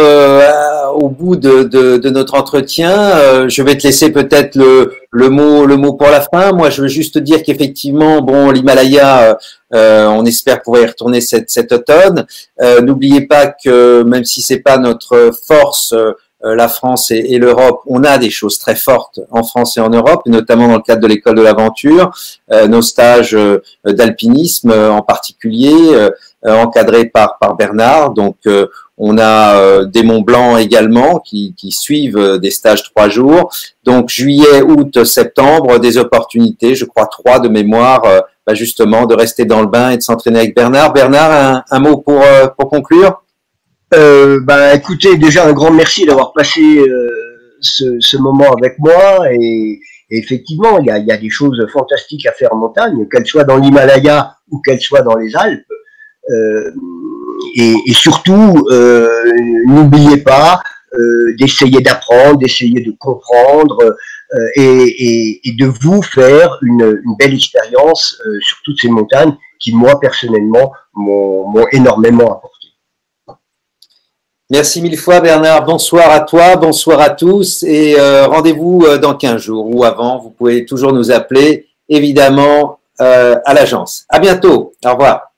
au bout de notre entretien. Je vais te laisser peut-être le mot pour la fin. Moi, je veux juste dire qu'effectivement, bon, l'Himalaya, on espère pouvoir y retourner cet automne. N'oubliez pas que même si c'est pas notre force, la France et l'Europe, on a des choses très fortes en France et en Europe, et notamment dans le cadre de l'école de l'aventure, nos stages d'alpinisme en particulier, encadrés par Bernard. Donc, on a des Monts Blancs également qui suivent des stages 3 jours. Donc, juillet, août, septembre, des opportunités, je crois 3 de mémoire, justement, de rester dans le bain et de s'entraîner avec Bernard. Bernard, un mot pour conclure? Écoutez, déjà un grand merci d'avoir passé ce moment avec moi et effectivement, il y a des choses fantastiques à faire en montagne, qu'elles soient dans l'Himalaya ou qu'elles soient dans les Alpes. Et surtout, n'oubliez pas d'essayer d'apprendre, d'essayer de comprendre et de vous faire une belle expérience sur toutes ces montagnes qui, moi, personnellement, m'ont énormément apporté. Merci mille fois Bernard, bonsoir à toi, bonsoir à tous et rendez-vous dans 15 jours ou avant, vous pouvez toujours nous appeler évidemment à l'agence. À bientôt, au revoir.